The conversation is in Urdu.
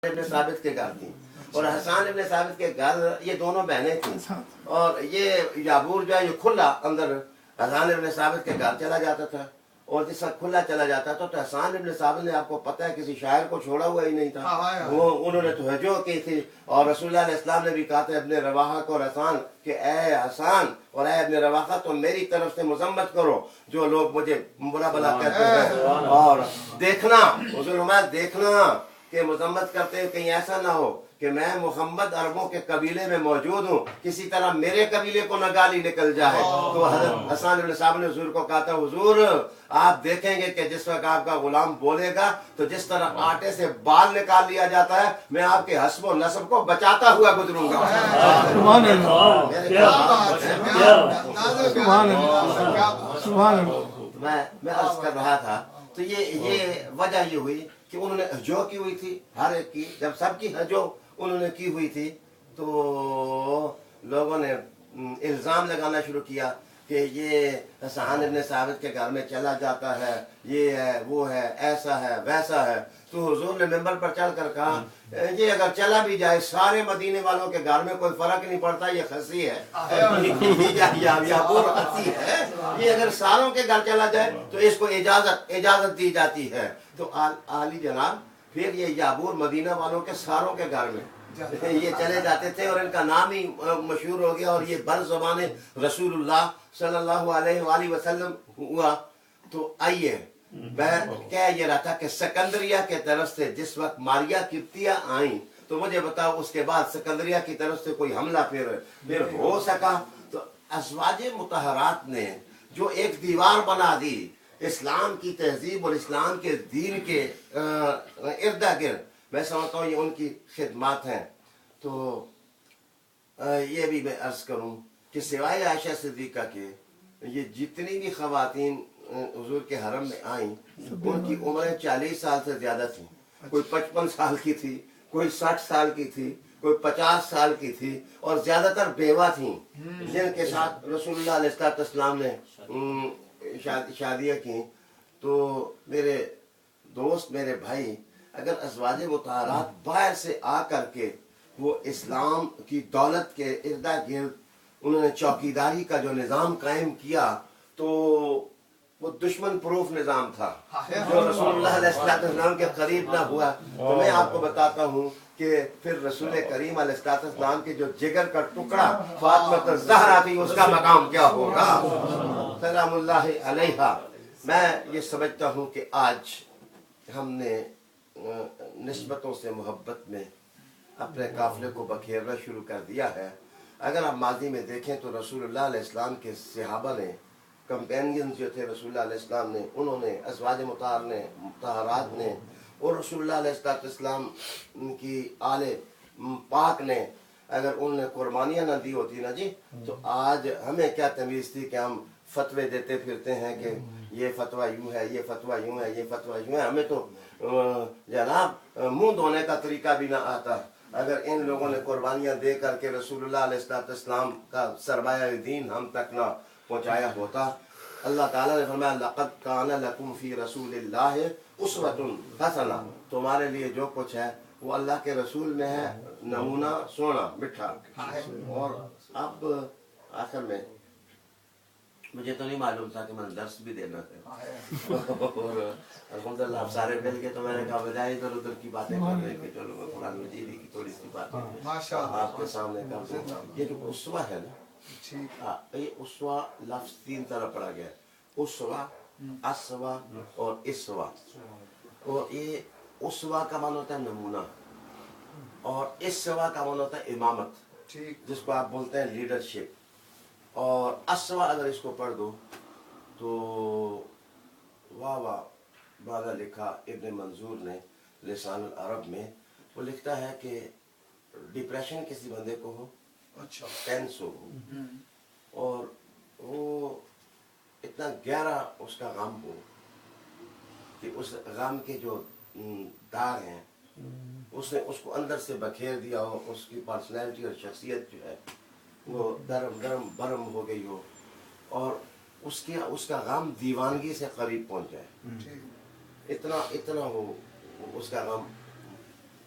ابن ثابت کے گھر تھی اور حسان ابن ثابت کے گھر یہ دونوں بہنیں تھیں اور یہ یابور جو ہے یہ کھلا اندر حسان ابن ثابت کے گھر چلا جاتا تھا اور جس وقت کھلا چلا جاتا تھا تو حسان ابن ثابت نے آپ کو پتہ ہے کسی شاعر کو چھوڑا ہوا ہی نہیں تھا وہ انہوں نے توجہ کی تھی اور رسول اللہ علیہ السلام نے بھی کہا تھا ابن رواحہ کو حسان کہ اے حسان اور اے ابن رواحہ تم میری طرف سے مذمت کرو جو لوگ مجھے برا بلا کہتے ہیں اور دیکھنا حضور فرمایا دیکھنا کہ مذمت کرتے ہیں کہیں ایسا نہ ہو کہ میں محمد عربوں کے قبیلے میں موجود ہوں کسی طرح میرے قبیلے کو نہ گالی نکل جائے تو حضرت حسان بن صاحب نے حضور کو کہا تھا حضور آپ دیکھیں گے کہ جس وقت آپ کا غلام بولے گا تو جس طرح آٹے سے بال نکال لیا جاتا ہے میں آپ کے حسب و نسب کو بچاتا ہوا گزروں گا سبحان اللہ سبحان اللہ میں عرض کر رہا تھا تو یہ وجہ یہ ہوئی کہ انہوں نے ہجو کی ہوئی تھی ہر ایک کی جب سب کی ہجو انہوں نے کی ہوئی تھی تو لوگوں نے الزام لگانا شروع کیا کہ یہ حسان ابن ثابت کے گھر میں چلا جاتا ہے یہ ہے وہ ہے ایسا ہے ویسا ہے تو حضور نے ممبر پر چل کر کہا یہ اگر چلا بھی جائے سارے مدینے والوں کے گھر میں کوئی فرق نہیں پڑتا یہ خسی ہے یہ اگر ساروں کے گھر چلا جائے تو اس کو اجازت دی جاتی ہے تو عالی جناب پھر یہ یابور مدینہ والوں کے ساروں کے گھر میں یہ چلے جاتے تھے اور ان کا نام ہی مشہور ہو گیا اور یہ بر زبان رسول اللہ صلی اللہ علیہ وآلہ وسلم ہوا تو آئیے کہہ یہ رہا تھا کہ سکندریہ کے طرف سے جس وقت ماریا قبطیہ آئیں تو مجھے بتاؤ اس کے بعد سکندریہ کی طرف سے کوئی حملہ پھر ہو سکا تو ازواج مطہرات نے جو ایک دیوار بنا دی اسلام کی تہذیب اور اسلام کے دین کے ارد گرد میں سمجھتا ہوں یہ ان کی خدمات ہیں تو یہ بھی میں عرض کروں کہ سوائے عائشہ صدیقہ کے یہ جتنی بھی خواتین حضور کے حرم میں آئیں ان کی عمریں 40 سال سے زیادہ تھیں کوئی 55 سال کی تھی کوئی 60 سال کی تھی کوئی 50 سال کی تھی اور زیادہ تر بیوہ تھیں جن کے ساتھ رسول اللہ علیہ السلام نے شادیاں کی تو میرے دوست میرے بھائی اگر ازواج مطہرات باہر سے آ کر کے وہ اسلام کی دولت کے ارد گرد انہوں نے چوکیداری کا جو نظام قائم کیا تو وہ دشمن پروف نظام تھا جو رسول اللہ علیہ السلام کے قریب نہ ہوا تو میں آپ کو bتاتا ہوں کہ پھر رسول کریم علیہ السلام کے جو جگر کا ٹکڑا فاطمہ الزہرا تھی اس کا مقام کیا ہوگا سلام اللہ علیہا میں یہ سمجھتا ہوں کہ آج ہم نے نسبتوں سے محبت میں اپنے قافلے کو بکھیرنا شروع کر دیا ہے اگر آپ ماضی میں دیکھیں تو رسول اللہ علیہ السلام کے صحابہ نے کمپینینز جو تھے رسول اللہ علیہ السلام نے انہوں نے ازواج مطہرات نے اور رسول اللہ علیہ السلام کی آل پاک نے اگر انہوں نے قربانیاں نہ دی ہوتی نا جی تو آج ہمیں کیا تمیز تھی کہ ہم فتوے دیتے پھرتے ہیں کہ یہ فتویٰ یوں ہے یہ فتویٰ یوں ہے یہ فتویٰ یوں ہے ہمیں تو جناب منہ دھونے کا طریقہ بھی نہ آتا اگر ان لوگوں نے قربانیاں دے کر کے رسول اللہ علیہ السلام کا سرمایہ دین ہم تک نہ پہنچایا ہوتا اللہ تعالیٰ نے فرمایا لقد کان لکم فی رسول اللہ اسوۃ حسنہ تمہارے لیے جو کچھ ہے وہ اللہ کے رسول میں ہے نمونہ سونا مٹھا اور اب آخر میں مجھے تو نہیں معلوم تھا کہ میں درس بھی دینا ہے اور الحمدللہ آپ سارے مل کے تو میں نے کہا بجائے ادھر ادھر کی باتیں کر رہے کہ چلو میں قرآن مجید کی تھوڑی سی باتیں آپ کے سامنے کر دوں یہ جو اسوہ ہے نا یہ اسوہ لفظ 3 طرح پڑھا گیا ہے اسوہ اسوہ اور اسوہ اور یہ اسوہ کا معنی ہوتا ہے نمونہ اور اسوہ کا معنی ہوتا ہے امامت جس کو آپ بولتے ہیں لیڈرشپ اور اسوا اگر اس کو پڑھ دو تو واہ واہ بالا لکھا ابن منظور نے لسان العرب میں وہ لکھتا ہے کہ ڈپریشن کسی بندے کو ہو ٹینس ہو اور وہ اتنا گہرا اس کا غم ہو کہ اس غم کے جو داغ ہیں اس نے اس کو اندر سے بکھیر دیا ہو اس کی پرسنالٹی اور شخصیت جو ہے وہ گرم برم ہو گئی ہو اور اس کا غم دیوانگی سے قریب پہنچ جائے اتنا ہو اس کا غم